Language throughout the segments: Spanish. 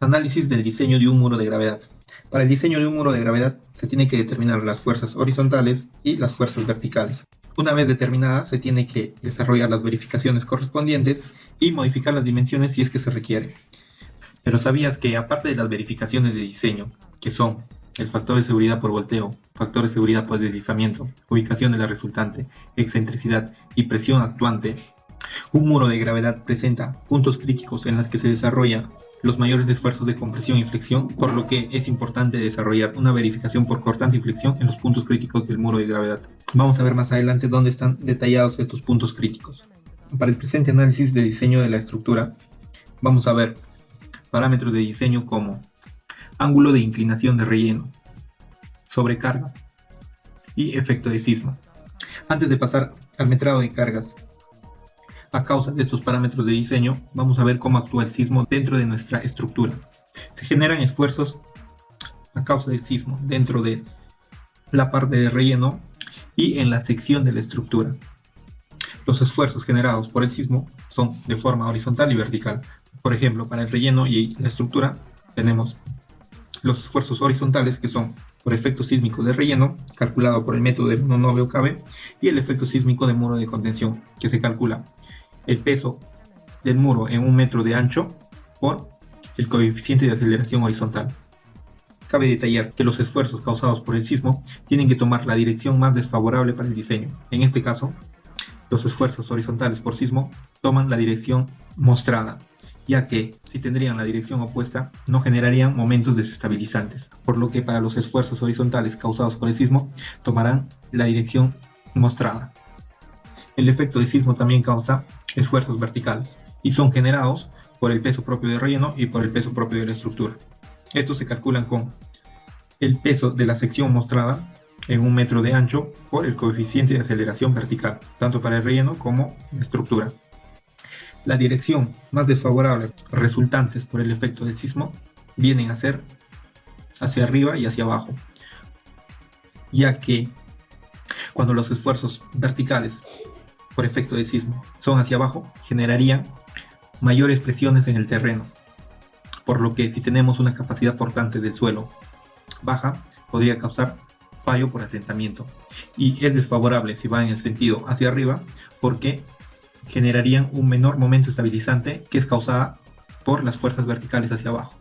Análisis del diseño de un muro de gravedad. Para el diseño de un muro de gravedad se tiene que determinar las fuerzas horizontales y las fuerzas verticales. Una vez determinadas, se tiene que desarrollar las verificaciones correspondientes y modificar las dimensiones si es que se requiere. Pero ¿sabías que aparte de las verificaciones de diseño, que son el factor de seguridad por volteo, factor de seguridad por deslizamiento, ubicación de la resultante, excentricidad y presión actuante, un muro de gravedad presenta puntos críticos en los que se desarrolla los mayores esfuerzos de compresión y flexión, por lo que es importante desarrollar una verificación por cortante y flexión en los puntos críticos del muro de gravedad. Vamos a ver más adelante dónde están detallados estos puntos críticos. Para el presente análisis de diseño de la estructura, vamos a ver parámetros de diseño como ángulo de inclinación de relleno, sobrecarga y efecto de sismo. Antes de pasar al metrado de cargas, a causa de estos parámetros de diseño, vamos a ver cómo actúa el sismo dentro de nuestra estructura. Se generan esfuerzos a causa del sismo dentro de la parte de relleno y en la sección de la estructura. Los esfuerzos generados por el sismo son de forma horizontal y vertical. Por ejemplo, para el relleno y la estructura tenemos los esfuerzos horizontales, que son por efecto sísmico de relleno, calculado por el método de Monod-Cabe, y el efecto sísmico de muro de contención, que se calcula el peso del muro en 1 metro de ancho por el coeficiente de aceleración horizontal. Cabe detallar que los esfuerzos causados por el sismo tienen que tomar la dirección más desfavorable para el diseño. En este caso, los esfuerzos horizontales por sismo toman la dirección mostrada, ya que si tendrían la dirección opuesta no generarían momentos desestabilizantes, por lo que para los esfuerzos horizontales causados por el sismo tomarán la dirección mostrada. El efecto de sismo también causa esfuerzos verticales y son generados por el peso propio de relleno y por el peso propio de la estructura. Estos se calculan con el peso de la sección mostrada en 1 metro de ancho por el coeficiente de aceleración vertical, tanto para el relleno como la estructura. La dirección más desfavorable resultantes por el efecto del sismo vienen a ser hacia arriba y hacia abajo, ya que cuando los esfuerzos verticales por efecto de sismo son hacia abajo, generarían mayores presiones en el terreno, por lo que si tenemos una capacidad portante del suelo baja, podría causar fallo por asentamiento, y es desfavorable si va en el sentido hacia arriba, porque generarían un menor momento estabilizante que es causada por las fuerzas verticales hacia abajo.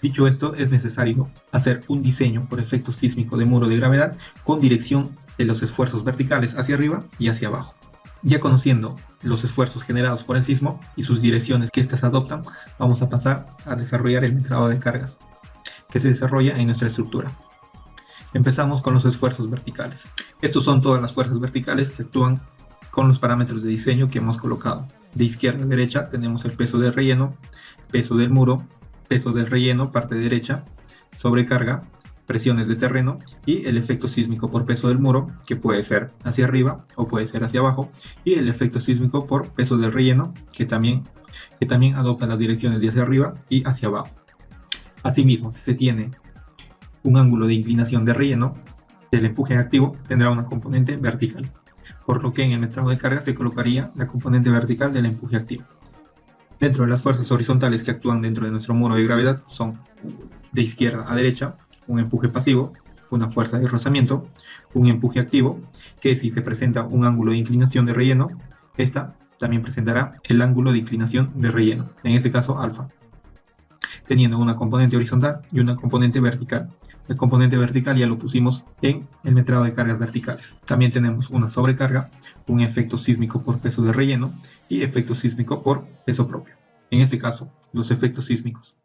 Dicho esto, es necesario hacer un diseño por efecto sísmico de muro de gravedad con dirección de los esfuerzos verticales hacia arriba y hacia abajo. Ya conociendo los esfuerzos generados por el sismo y sus direcciones que éstas adoptan, vamos a pasar a desarrollar el metrado de cargas, que se desarrolla en nuestra estructura. Empezamos con los esfuerzos verticales. Estos son todas las fuerzas verticales que actúan con los parámetros de diseño que hemos colocado. De izquierda a derecha tenemos el peso del relleno, peso del muro, peso del relleno, parte derecha, sobrecarga, presiones de terreno y el efecto sísmico por peso del muro, que puede ser hacia arriba o puede ser hacia abajo, y el efecto sísmico por peso del relleno, que también adopta las direcciones de hacia arriba y hacia abajo. Asimismo, si se tiene un ángulo de inclinación de relleno, el empuje activo tendrá una componente vertical, por lo que en el metrado de carga se colocaría la componente vertical del empuje activo. Dentro de las fuerzas horizontales que actúan dentro de nuestro muro de gravedad son de izquierda a derecha un empuje pasivo, una fuerza de rozamiento, un empuje activo, que si se presenta un ángulo de inclinación de relleno, esta también presentará el ángulo de inclinación de relleno, en este caso alfa, teniendo una componente horizontal y una componente vertical. El componente vertical ya lo pusimos en el metrado de cargas verticales. También tenemos una sobrecarga, un efecto sísmico por peso de relleno y efecto sísmico por peso propio. En este caso, los efectos sísmicos,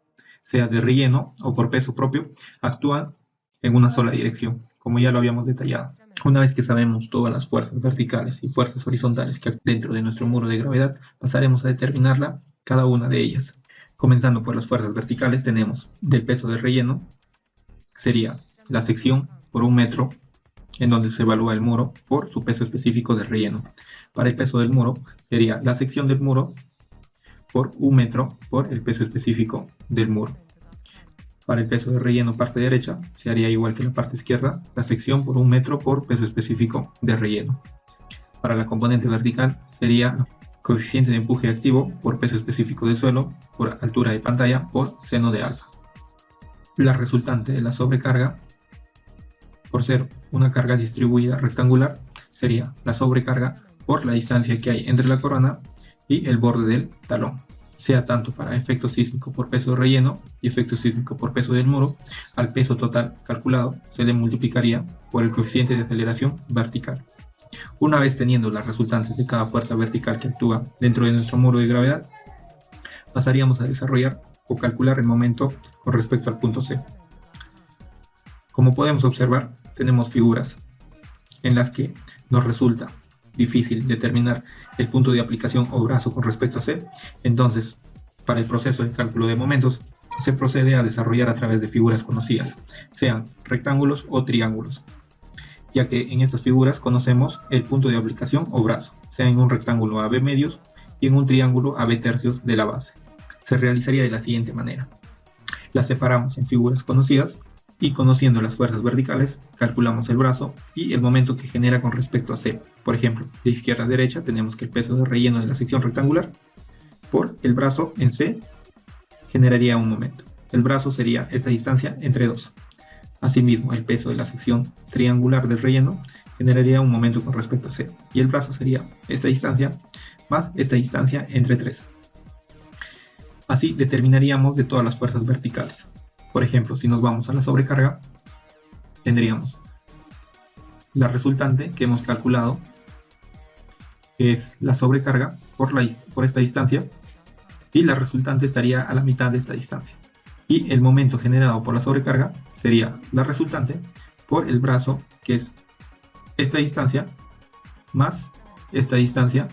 sea de relleno o por peso propio, actúan en una sola dirección, como ya lo habíamos detallado. Una vez que sabemos todas las fuerzas verticales y fuerzas horizontales que hay dentro de nuestro muro de gravedad, pasaremos a determinarla cada una de ellas. Comenzando por las fuerzas verticales, tenemos del peso de relleno, sería la sección por 1 metro, en donde se evalúa el muro por su peso específico de relleno. Para el peso del muro, sería la sección del muro por 1 metro por el peso específico del muro. Para el peso de relleno parte derecha, se haría igual que la parte izquierda, la sección por 1 metro por peso específico de relleno. Para la componente vertical sería coeficiente de empuje activo por peso específico del suelo por altura de pantalla por seno de alfa. La resultante de la sobrecarga, por ser una carga distribuida rectangular, sería la sobrecarga por la distancia que hay entre la corona y el borde del talón, sea tanto para efecto sísmico por peso de relleno y efecto sísmico por peso del muro. Al peso total calculado se le multiplicaría por el coeficiente de aceleración vertical. Una vez teniendo las resultantes de cada fuerza vertical que actúa dentro de nuestro muro de gravedad, pasaríamos a desarrollar o calcular el momento con respecto al punto C. Como podemos observar, tenemos figuras en las que nos resulta difícil determinar el punto de aplicación o brazo con respecto a C. Entonces, para el proceso de cálculo de momentos, se procede a desarrollar a través de figuras conocidas, sean rectángulos o triángulos, ya que en estas figuras conocemos el punto de aplicación o brazo, sea en un rectángulo a B medios y en un triángulo a B tercios de la base. Se realizaría de la siguiente manera: las separamos en figuras conocidas y, conociendo las fuerzas verticales, calculamos el brazo y el momento que genera con respecto a C. Por ejemplo, de izquierda a derecha tenemos que el peso de relleno de la sección rectangular por el brazo en C generaría un momento. El brazo sería esta distancia entre 2. Asimismo, el peso de la sección triangular del relleno generaría un momento con respecto a C, y el brazo sería esta distancia más esta distancia entre 3. Así determinaríamos de todas las fuerzas verticales. Por ejemplo, si nos vamos a la sobrecarga, tendríamos la resultante que hemos calculado, que es la sobrecarga por esta distancia, y la resultante estaría a la mitad de esta distancia. Y el momento generado por la sobrecarga sería la resultante por el brazo, que es esta distancia más esta distancia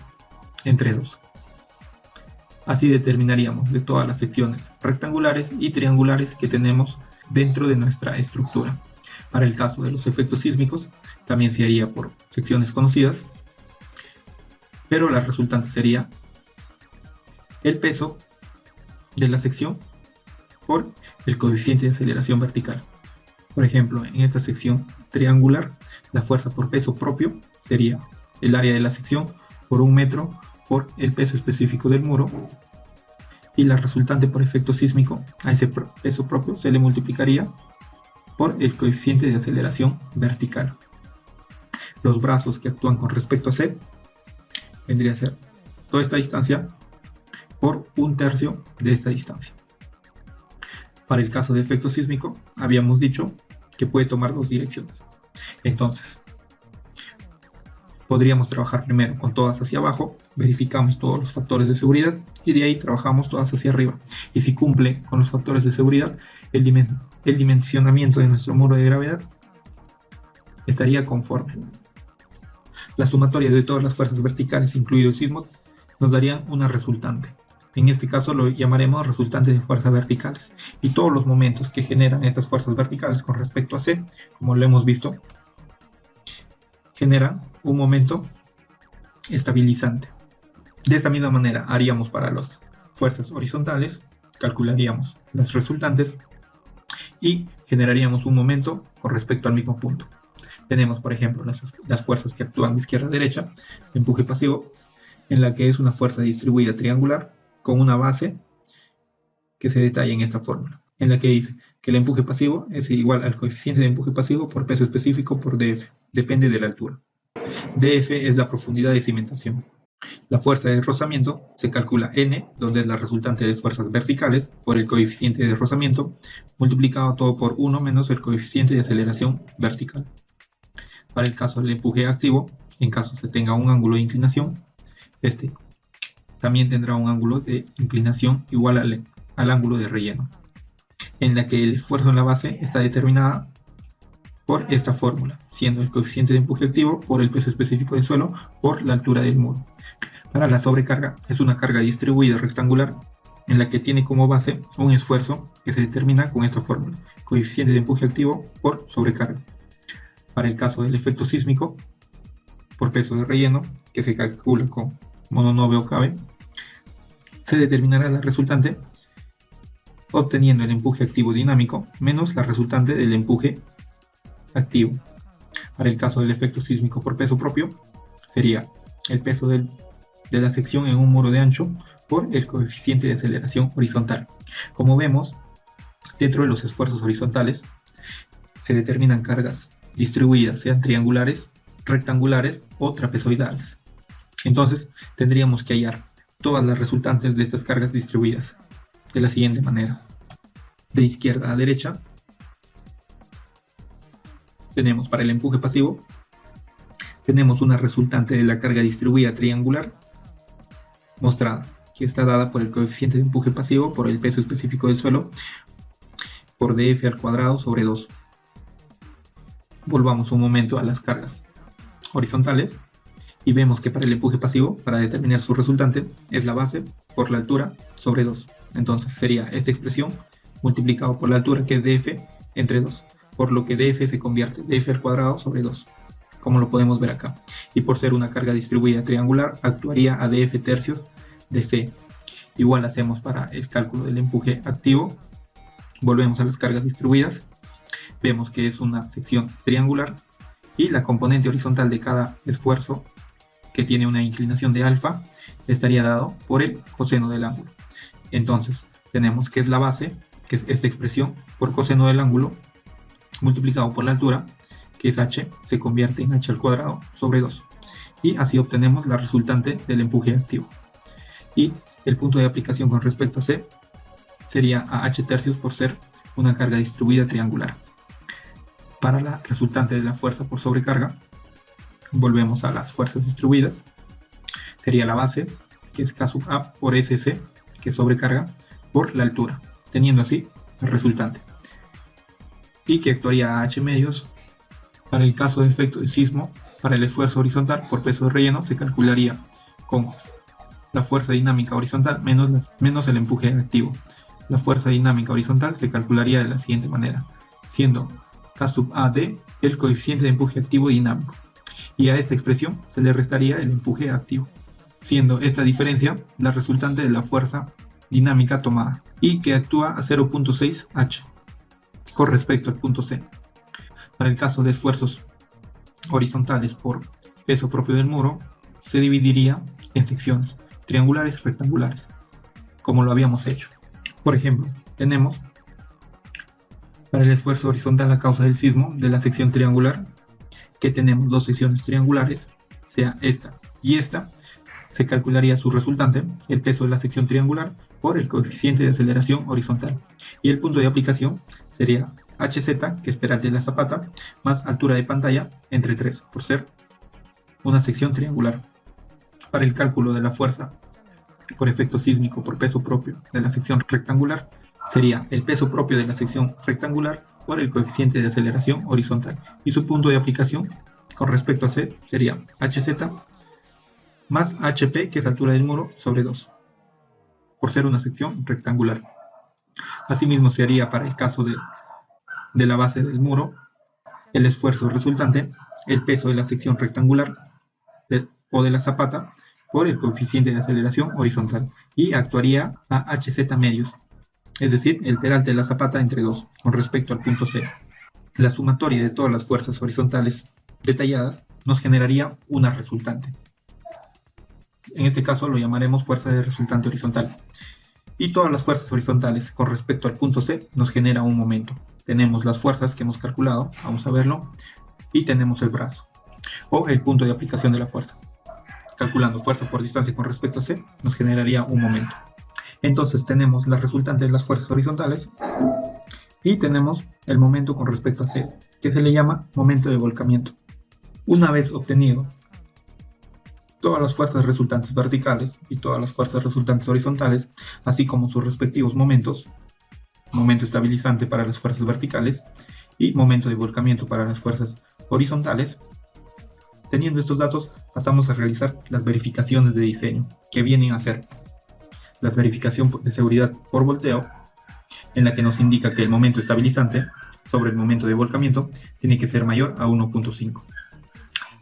entre 2. Así determinaríamos de todas las secciones rectangulares y triangulares que tenemos dentro de nuestra estructura. Para el caso de los efectos sísmicos, también se haría por secciones conocidas, pero la resultante sería el peso de la sección por el coeficiente de aceleración vertical. Por ejemplo, en esta sección triangular, la fuerza por peso propio sería el área de la sección por 1 metro por el peso específico del muro, y la resultante por efecto sísmico a ese peso propio se le multiplicaría por el coeficiente de aceleración vertical. Los brazos que actúan con respecto a C vendría a ser toda esta distancia por 1/3 de esta distancia. Para el caso de efecto sísmico, habíamos dicho que puede tomar 2 direcciones. Entonces, podríamos trabajar primero con todas hacia abajo, verificamos todos los factores de seguridad y de ahí trabajamos todas hacia arriba. Y si cumple con los factores de seguridad, el dimensionamiento de nuestro muro de gravedad estaría conforme. La sumatoria de todas las fuerzas verticales, incluido el sismo, nos daría una resultante. En este caso lo llamaremos resultante de fuerzas verticales. Y todos los momentos que generan estas fuerzas verticales con respecto a C, como lo hemos visto, genera un momento estabilizante. De esta misma manera haríamos para las fuerzas horizontales, calcularíamos las resultantes y generaríamos un momento con respecto al mismo punto. Tenemos, por ejemplo, las fuerzas que actúan de izquierda a derecha, empuje pasivo, en la que es una fuerza distribuida triangular con una base que se detalla en esta fórmula, en la que dice que el empuje pasivo es igual al coeficiente de empuje pasivo por peso específico por df, depende de la altura. df es la profundidad de cimentación. La fuerza de rozamiento se calcula n, donde es la resultante de fuerzas verticales, por el coeficiente de rozamiento, multiplicado todo por 1 menos el coeficiente de aceleración vertical. Para el caso del empuje activo, en caso se tenga un ángulo de inclinación, este también tendrá un ángulo de inclinación igual al ángulo de relleno, en la que el esfuerzo en la base está determinada por esta fórmula, siendo el coeficiente de empuje activo por el peso específico del suelo por la altura del muro. Para la sobrecarga, es una carga distribuida rectangular en la que tiene como base un esfuerzo que se determina con esta fórmula, coeficiente de empuje activo por sobrecarga. Para el caso del efecto sísmico, por peso de relleno, que se calcula con mononomio o cabe, se determinará la resultante obteniendo el empuje activo dinámico menos la resultante del empuje activo. Para el caso del efecto sísmico por peso propio, sería el peso del de la sección en un muro de ancho por el coeficiente de aceleración horizontal. Como vemos, dentro de los esfuerzos horizontales se determinan cargas distribuidas, sean triangulares, rectangulares o trapezoidales. Entonces tendríamos que hallar todas las resultantes de estas cargas distribuidas de la siguiente manera. De izquierda a derecha tenemos para el empuje pasivo, tenemos una resultante de la carga distribuida triangular mostrada, que está dada por el coeficiente de empuje pasivo por el peso específico del suelo por df al cuadrado sobre 2. Volvamos un momento a las cargas horizontales y vemos que para el empuje pasivo, para determinar su resultante, es la base por la altura sobre 2. Entonces sería esta expresión multiplicado por la altura, que es df, entre 2, por lo que df se convierte df al cuadrado sobre 2, como lo podemos ver acá. Y por ser una carga distribuida triangular, actuaría a df tercios de c. Igual hacemos para el cálculo del empuje activo. Volvemos a las cargas distribuidas. Vemos que es una sección triangular y la componente horizontal de cada esfuerzo, que tiene una inclinación de alfa, estaría dado por el coseno del ángulo. Entonces tenemos que es la base, que es esta expresión, por coseno del ángulo multiplicado por la altura, que es h, se convierte en h al cuadrado sobre 2. Y así obtenemos la resultante del empuje activo. Y el punto de aplicación con respecto a c sería a h tercios por ser una carga distribuida triangular. Para la resultante de la fuerza por sobrecarga, volvemos a las fuerzas distribuidas. Sería la base, que es K sub A por SC, que es sobrecarga, por la altura, teniendo así el resultante. Y que actuaría a H medios. Para el caso de efecto de sismo, para el esfuerzo horizontal por peso de relleno, se calcularía con la fuerza dinámica horizontal menos el empuje activo. La fuerza dinámica horizontal se calcularía de la siguiente manera, siendo K sub A de el coeficiente de empuje activo dinámico, y a esta expresión se le restaría el empuje activo, siendo esta diferencia la resultante de la fuerza dinámica tomada, y que actúa a 0.6 h con respecto al punto C. Para el caso de esfuerzos horizontales por peso propio del muro, se dividiría en secciones triangulares y rectangulares, como lo habíamos hecho. Por ejemplo, tenemos para el esfuerzo horizontal a causa del sismo de la sección triangular, que tenemos dos secciones triangulares, sea esta y esta, se calcularía su resultante, el peso de la sección triangular, por el coeficiente de aceleración horizontal. Y el punto de aplicación sería hz, que es peralte de la zapata, más altura de pantalla, entre 3, por ser una sección triangular. Para el cálculo de la fuerza por efecto sísmico por peso propio de la sección rectangular, sería el peso propio de la sección rectangular por el coeficiente de aceleración horizontal. Y su punto de aplicación con respecto a C sería hz más hp, que es altura del muro, sobre 2, por ser una sección rectangular. Asimismo se haría para el caso de la base del muro, el esfuerzo resultante, el peso de la sección rectangular o de la zapata por el coeficiente de aceleración horizontal, y actuaría a hz medios, es decir, el peralte de la zapata entre 2 con respecto al punto C. La sumatoria de todas las fuerzas horizontales detalladas nos generaría una resultante. En este caso lo llamaremos fuerza de resultante horizontal. Y todas las fuerzas horizontales con respecto al punto C nos genera un momento. Tenemos las fuerzas que hemos calculado, vamos a verlo, y tenemos el brazo, o el punto de aplicación de la fuerza. Calculando fuerza por distancia con respecto a C, nos generaría un momento. Entonces tenemos la resultante de las fuerzas horizontales, y tenemos el momento con respecto a C, que se le llama momento de volcamiento. Una vez obtenido todas las fuerzas resultantes verticales y todas las fuerzas resultantes horizontales, así como sus respectivos momentos, momento estabilizante para las fuerzas verticales y momento de volcamiento para las fuerzas horizontales, teniendo estos datos pasamos a realizar las verificaciones de diseño, que vienen a ser la verificación de seguridad por volteo, en la que nos indica que el momento estabilizante sobre el momento de volcamiento tiene que ser mayor a 1.5.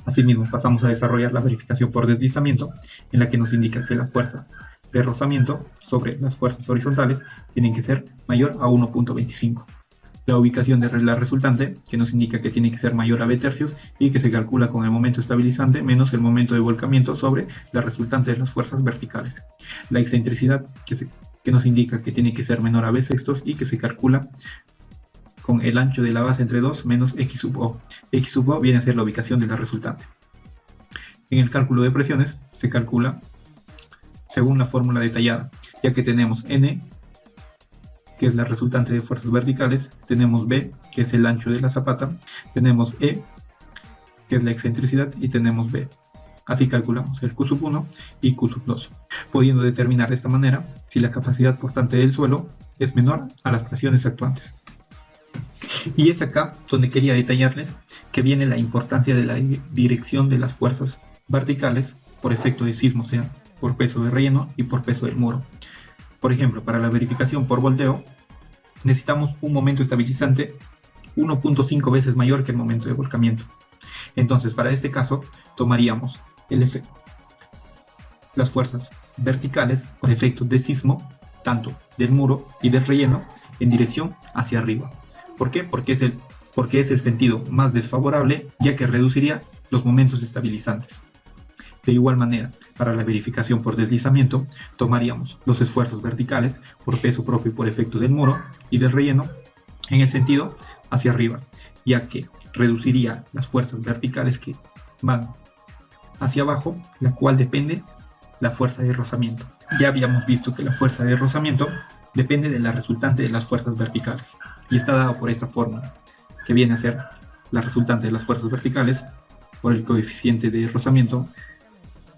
Asimismo, pasamos a desarrollar la verificación por deslizamiento, en la que nos indica que la fuerza de rozamiento sobre las fuerzas horizontales tienen que ser mayor a 1.25. la ubicación de la resultante, que nos indica que tiene que ser mayor a b tercios y que se calcula con el momento estabilizante menos el momento de volcamiento sobre la resultante de las fuerzas verticales. La excentricidad, que nos indica que tiene que ser menor a b sextos y que se calcula con el ancho de la base entre 2 menos x sub o. X sub o viene a ser la ubicación de la resultante. En el cálculo de presiones se calcula según la fórmula detallada, ya que tenemos n, que es la resultante de fuerzas verticales, tenemos b, que es el ancho de la zapata, tenemos e, que es la excentricidad, y tenemos b. Así calculamos el Q sub 1 y Q sub 2, pudiendo determinar de esta manera si la capacidad portante del suelo es menor a las presiones actuantes. Y es acá donde quería detallarles que viene la importancia de la dirección de las fuerzas verticales por efecto de sismo, o sea, por peso de relleno y por peso del muro. Por ejemplo, para la verificación por volteo, necesitamos un momento estabilizante 1.5 veces mayor que el momento de volcamiento. Entonces, para este caso, tomaríamos las fuerzas verticales por efecto de sismo, tanto del muro y del relleno, en dirección hacia arriba. ¿Por qué? Porque es el sentido más desfavorable, ya que reduciría los momentos estabilizantes. De igual manera, para la verificación por deslizamiento, tomaríamos los esfuerzos verticales por peso propio y por efecto del muro y del relleno en el sentido hacia arriba, ya que reduciría las fuerzas verticales que van hacia abajo, la cual depende la fuerza de rozamiento. Ya habíamos visto que la fuerza de rozamiento depende de la resultante de las fuerzas verticales y está dado por esta fórmula, que viene a ser la resultante de las fuerzas verticales por el coeficiente de rozamiento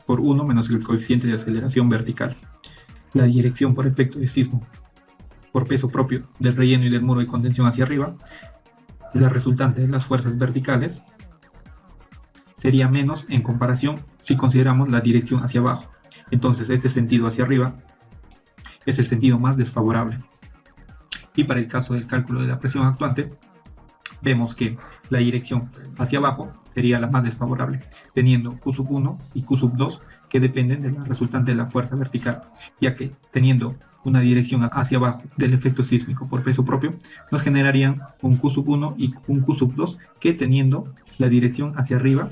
por 1 menos el coeficiente de aceleración vertical. La dirección por efecto de sismo por peso propio del relleno y del muro de contención hacia arriba, la resultante de las fuerzas verticales sería menos en comparación si consideramos la dirección hacia abajo. Entonces este sentido hacia arriba es el sentido más desfavorable. Y para el caso del cálculo de la presión actuante, vemos que la dirección hacia abajo sería la más desfavorable, teniendo Q sub 1 y Q sub 2 que dependen de la resultante de la fuerza vertical, ya que teniendo una dirección hacia abajo del efecto sísmico por peso propio, nos generarían un Q sub 1 y un Q sub 2 que teniendo la dirección hacia arriba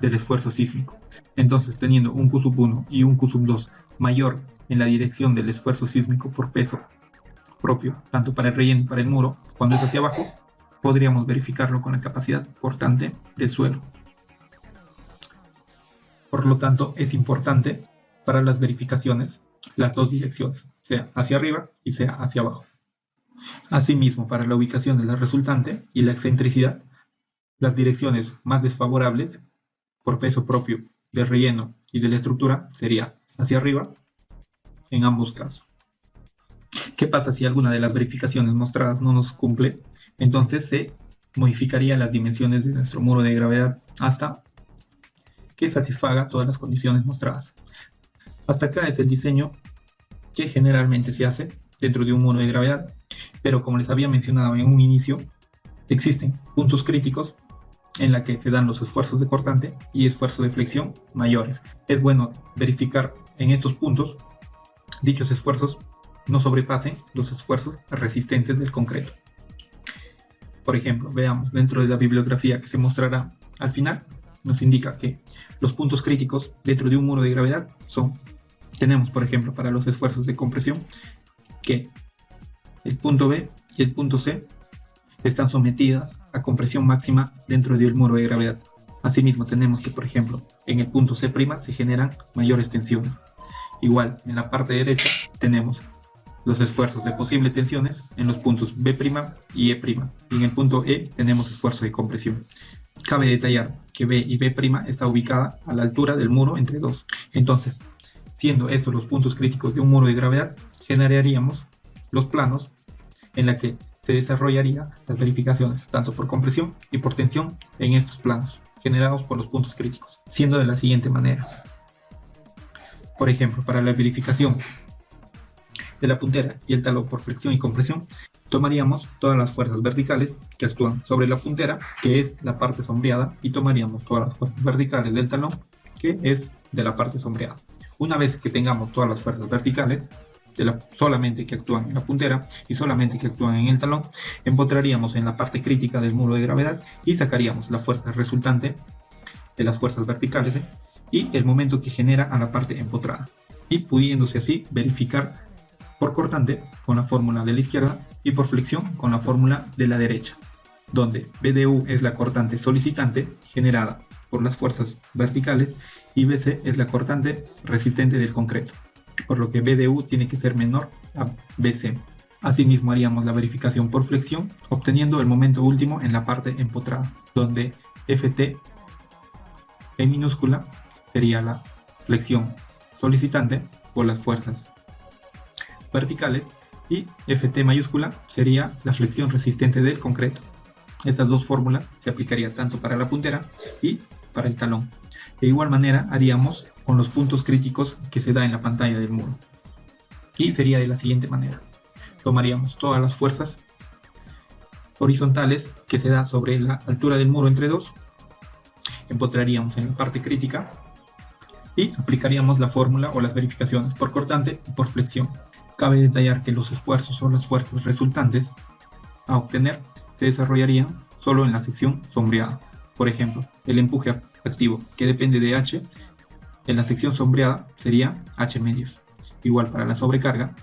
del esfuerzo sísmico. Entonces, teniendo un Q sub 1 y un Q sub 2 mayor en la dirección del esfuerzo sísmico por peso propio, tanto para el relleno y para el muro, cuando es hacia abajo, podríamos verificarlo con la capacidad portante del suelo. Por lo tanto, es importante para las verificaciones las dos direcciones, sea hacia arriba y sea hacia abajo. Asimismo, para la ubicación de la resultante y la excentricidad, las direcciones más desfavorables por peso propio del relleno y de la estructura sería hacia arriba en ambos casos. ¿Qué pasa si alguna de las verificaciones mostradas no nos cumple? Entonces se modificaría las dimensiones de nuestro muro de gravedad hasta que satisfaga todas las condiciones mostradas. Hasta acá es el diseño que generalmente se hace dentro de un muro de gravedad, pero como les había mencionado en un inicio, existen puntos críticos en la que se dan los esfuerzos de cortante y esfuerzo de flexión mayores. Es bueno verificar en estos puntos dichos esfuerzos no sobrepasen los esfuerzos resistentes del concreto. Por ejemplo, veamos dentro de la bibliografía que se mostrará al final, nos indica que los puntos críticos dentro de un muro de gravedad tenemos por ejemplo para los esfuerzos de compresión, que el punto B y el punto C están sometidas a compresión máxima dentro del muro de gravedad. Asimismo tenemos que por ejemplo en el punto C' se generan mayores tensiones. Igual en la parte derecha tenemos los esfuerzos de posibles tensiones en los puntos B' y E', y en el punto E tenemos esfuerzo de compresión. Cabe detallar que B y B' está ubicada a la altura del muro entre 2. Entonces, siendo estos los puntos críticos de un muro de gravedad, generaríamos los planos en la que se desarrollarían las verificaciones, tanto por compresión y por tensión en estos planos, generados por los puntos críticos, siendo de la siguiente manera. Por ejemplo, para la verificación de la puntera y el talón por flexión y compresión, tomaríamos todas las fuerzas verticales que actúan sobre la puntera, que es la parte sombreada, y tomaríamos todas las fuerzas verticales del talón, que es de la parte sombreada. Una vez que tengamos todas las fuerzas verticales, solamente que actúan en la puntera y solamente que actúan en el talón, empotraríamos en la parte crítica del muro de gravedad y sacaríamos la fuerza resultante de las fuerzas verticales y el momento que genera a la parte empotrada, y pudiéndose así verificar por cortante con la fórmula de la izquierda y por flexión con la fórmula de la derecha, donde BDU es la cortante solicitante generada por las fuerzas verticales y BC es la cortante resistente del concreto, por lo que BDU tiene que ser menor a BC. Asimismo haríamos la verificación por flexión, obteniendo el momento último en la parte empotrada, donde FT en minúscula sería la flexión solicitante por las fuerzas verticales y FT mayúscula sería la flexión resistente del concreto. Estas dos fórmulas se aplicarían tanto para la puntera y para el talón. De igual manera haríamos con los puntos críticos que se da en la pantalla del muro. Y sería de la siguiente manera. Tomaríamos todas las fuerzas horizontales que se da sobre la altura del muro entre dos, empotraríamos en la parte crítica y aplicaríamos la fórmula o las verificaciones por cortante y por flexión. Cabe detallar que los esfuerzos o las fuerzas resultantes a obtener se desarrollarían solo en la sección sombreada. Por ejemplo, el empuje activo, que depende de H, en la sección sombreada sería H medios. Igual para la sobrecarga,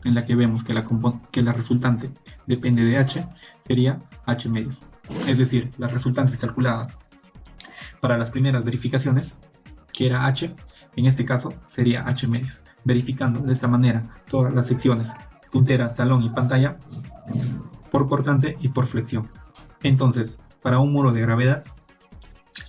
en la que vemos que la resultante depende de H, sería H medios. Es decir, las resultantes calculadas para las primeras verificaciones, que era H, en este caso sería H medios. Verificando de esta manera todas las secciones, puntera, talón y pantalla, por cortante y por flexión. Entonces, para un muro de gravedad,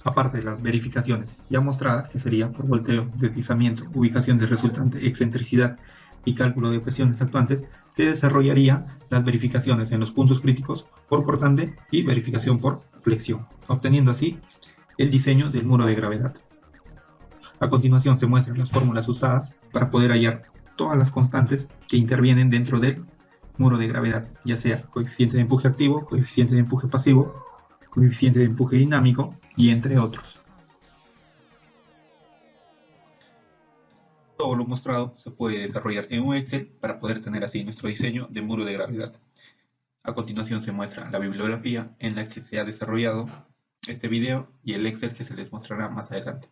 aparte de las verificaciones ya mostradas, que sería por volteo, deslizamiento, ubicación de resultante, excentricidad y cálculo de presiones actuantes, se desarrollaría las verificaciones en los puntos críticos por cortante y verificación por flexión, obteniendo así el diseño del muro de gravedad. A continuación se muestran las fórmulas usadas para poder hallar todas las constantes que intervienen dentro del muro de gravedad, ya sea coeficiente de empuje activo, coeficiente de empuje pasivo, coeficiente de empuje dinámico y entre otros. Todo lo mostrado se puede desarrollar en un Excel para poder tener así nuestro diseño de muro de gravedad. A continuación se muestra la bibliografía en la que se ha desarrollado este video y el Excel que se les mostrará más adelante.